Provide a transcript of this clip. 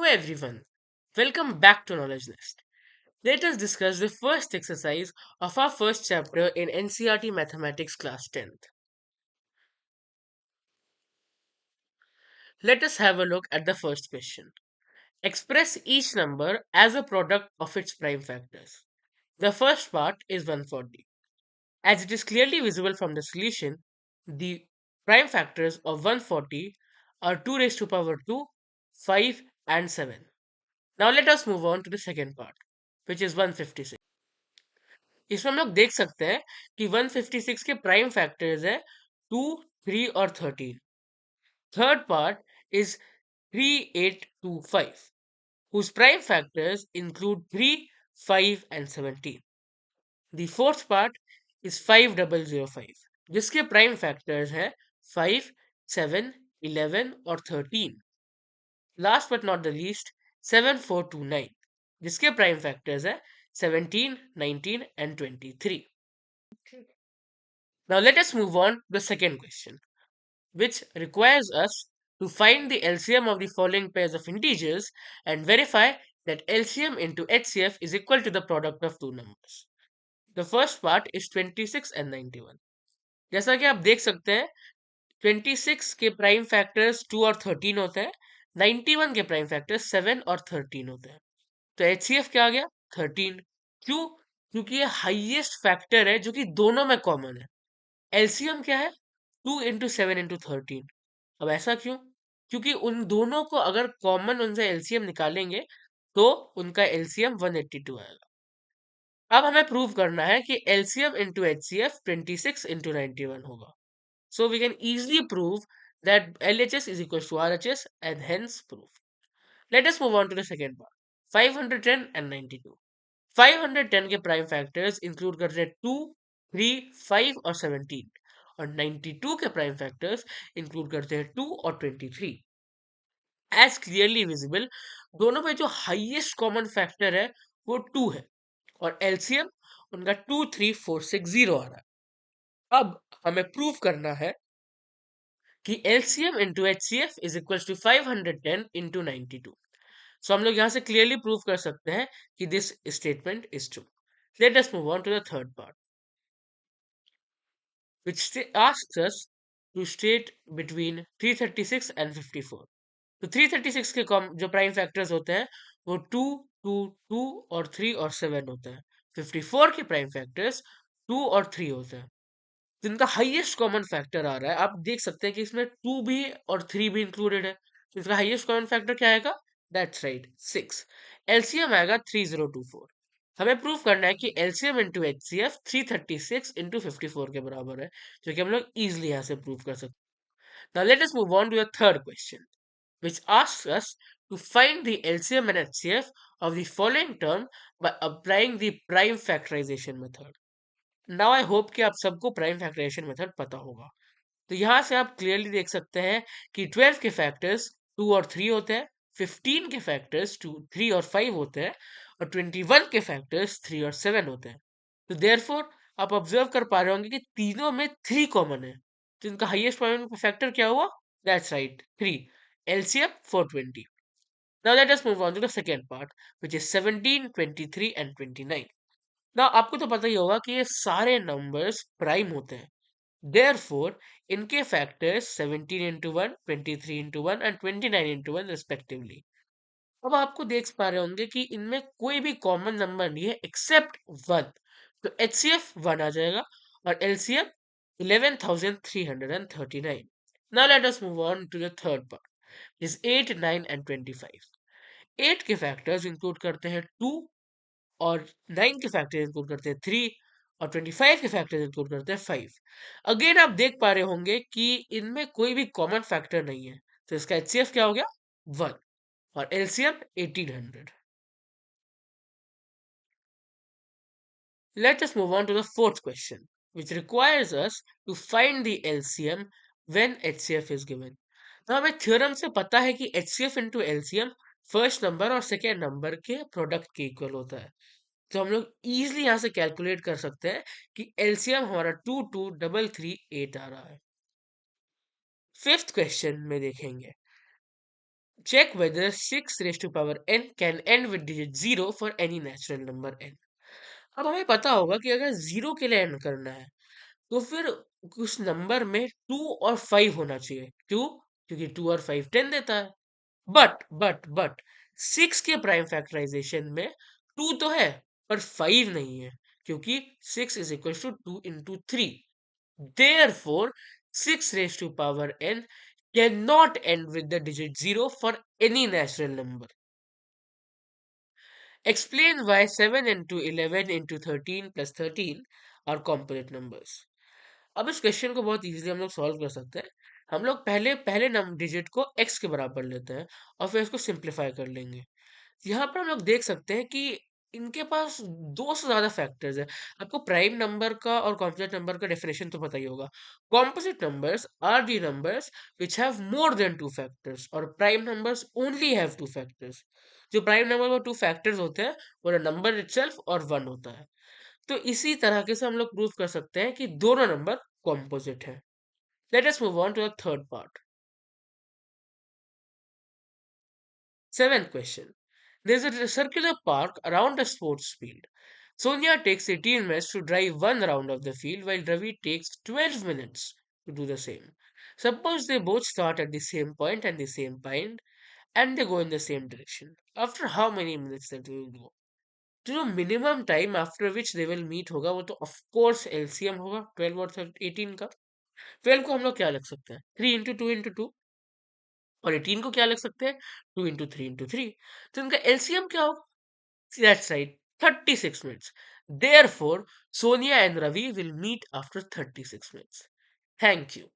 everyone, welcome back to Knowledge Nest. Let us discuss the first exercise of our first chapter in NCRT Mathematics class 10th. Let us have a look at the first question. Express each number as a product of its prime factors. The first part is 140. As it is clearly visible from the solution, the prime factors of 140 are 2 raised to power 2, 5 and 7. Now let us move on to the second part, which is 156. इसमें हम लोग देख सकते हैं कि 156 के prime factors है 2, 3 और 13. Third part is 3825 whose prime factors include 3, 5 and 17. The fourth part is 5005 जिसके प्राइम फैक्टर्स हैं 5, 7, 11 और 13. Last but not the least 7429 जिसके प्राइम फैक्टर्स है 17, 19 and 23. Now let us move on to the second question, which requires us to find the LCM of the following pairs of integers and verify that LCM into HCF is equal to the product of two numbers. The first part is 26 and 91. जैसा कि आप देख सकते हैं 26 के prime factors 2 और 13 होते हैं, 91 के प्राइम फैक्टर्स 7 और 13 होते हैं. तो HCF क्या आ गया 13. क्यों? क्योंकि ये हाईएस्ट फैक्टर है जो कि दोनों में कॉमन है. एलसीएम क्या है 2 इंटू 7 इंटू 13. अब ऐसा क्यों? क्योंकि उन दोनों को अगर कॉमन उनसे एलसीएम निकालेंगे तो उनका एलसीएम 182 आएगा. अब हमें प्रूव करना है कि एलसीएम इंटू एचसीएफ 26 इंटू 91 होगा. So we can easily prove that LHS is equals to RHS and hence proof. Let us move on to the second part. 510 and 92. 510 के प्राइम फैक्टर्स इंक्लूड करते हैं 2, 3, 5 और 17 और 92 के प्राइम फैक्टर्स इंक्लूड करते हैं 2 और 23. एज क्लियरली विजिबल दोनों में जो हाईएस्ट कॉमन फैक्टर है वो 2 है और एलसीएम उनका 23460 आ रहा है. अब हमें प्रूव करना है कि LCM into HCF is equal to 510 into 92. So हम लोग यहाँ से क्लियरली प्रूव कर सकते हैं कि this statement is true. Let us move on to the third part, which asks us to state between 336 and 54. तो 336 के जो प्राइम फैक्टर्स होते हैं वो 2, 2, 2 और 3 और 7 होते हैं. 54 के प्राइम फैक्टर्स 2 और 3 होते हैं. जिनका हाईएस्ट कॉमन फैक्टर आ रहा है आप देख सकते हैं कि इसमें 2 भी और 3 भी इंक्लूडेड है. तो इसका हाईएस्ट कॉमन फैक्टर क्या आएगा? That's right 6. एलसीएम आएगा 3024. हमें प्रूव करना है कि एलसीएम इंटू एचसीएफ 336 इंटू 54 के बराबर है, जो कि हम लोग इजिली यहाँ से प्रूव कर सकते हैं. Now let us move on to the third question, which asks us to find the LCM and HCF of the following term by applying the prime factorization method. Now I hope कि आप सबको prime factorization method पता होगा. तो यहाँ से आप clearly देख सकते हैं कि 12 के फैक्टर्स 2 और 3 होते हैं, 15 के फैक्टर्स 2, 3 और 5 होते हैं और 21 के फैक्टर्स 3 और 7 होते हैं. तो देयरफॉर आप ऑब्जर्व कर पा रहे होंगे कि तीनों में 3 कॉमन है. तो इनका हाईएस्ट कॉमन फैक्टर क्या हुआ? That's right 3. LCM 420. Now let us move on to the second part, which is 17, 23 and 29. Now आपको तो पता ही होगा कि ये सारे नंबर्स प्राइम होते हैं. Therefore, इनके factors 17 into 1, 23 into 1 and 29 into 1 respectively. अब आपको देख पा रहे होंगे कि इनमें कोई भी कॉमन नंबर नहीं है एक्सेप्ट 1. तो HCF 1 आ जाएगा और LCM 11,339. Now let us move on to the third part, is 8, 9 and 25. 8 के फैक्टर्स इंक्लूड करते हैं 2 और 9 के फैक्टर्स इंक्लूड करते हैं 3 और 25 के फैक्टर्स इंक्लूड करते हैं 5. अगेन आप देख पा रहे होंगे कि इनमें कोई भी कॉमन फैक्टर नहीं है. तो इसका एचसीएफ क्या हो गया 1 और LCM 1800. Let us move on to the fourth question, which requires us to find the LCM when HCF is given. तो हमें थ्योरम से पता है कि HCF into LCM first number और सेकेंड नंबर के प्रोडक्ट के इक्वल होता है. तो हम लोग इजिली यहाँ से कैलकुलेट कर सकते हैं कि एलसीएम हमारा 223338 आ रहा है. फिफ्थ क्वेश्चन में देखेंगे Check whether 6 raised to power n can end with digit 0 for any natural number n. अब हमें पता होगा कि अगर 0 के लिए एंड करना है तो फिर उस नंबर में 2 और 5 होना चाहिए। क्यों? क्योंकि 2 और 5 10 देता है। बट 6 के प्राइम फैक्टराइजेशन में 2 तो है पर 5 नहीं है, क्योंकि 6 is equal to 2 into 3। Therefore, 6 raised to power n cannot end with the digit 0 for any natural number. Explain why 7 into 11 into 13 plus 13 are composite numbers. अब इस क्वेश्चन को बहुत इजीली हम लोग सॉल्व कर सकते हैं। हम लोग पहले पहले नंबर डिजिट को x के बराबर लेते हैं और फिर इसको सिंप्लीफाई कर लेंगे। यहाँ पर हम लोग देख सकते हैं कि इनके पास दो से ज्यादा फैक्टर्स है। आपको प्राइम नंबर का और कॉम्पोजिट नंबर का डेफिनेशन तो पता ही होगा। Composite numbers are the numbers which have more than two factors और prime numbers only have two factors. जो प्राइम नंबर में टू फैक्टर्स होते हैं वो नंबर इटसेल्फ और वन होता है। तो इसी तरह से हम लोग प्रूव कर सकते हैं कि दोनों नंबर कॉम्पोजिट है। Let us move on to the third part. Seventh question. There's a circular park around a sports field. Sonia takes 18 minutes to drive one round of the field while Ravi takes 12 minutes to do the same. Suppose they both start at the same point and the same point and they go in the same direction. After how many minutes that they will go? Do you know minimum time after which they will meet होगा वो तो of course LCM होगा 12 और 18 का। 12 को हम लोग क्या लिख सकते हैं 3 इंटू टू इंटू टू और 18 को क्या लिख सकते हैं 2 इंटू थ्री इंटू थ्री। तो इनका एलसीएम क्या होगा that's right 36 minutes. Therefore, Sonia and Ravi will meet after 36 minutes. Thank you.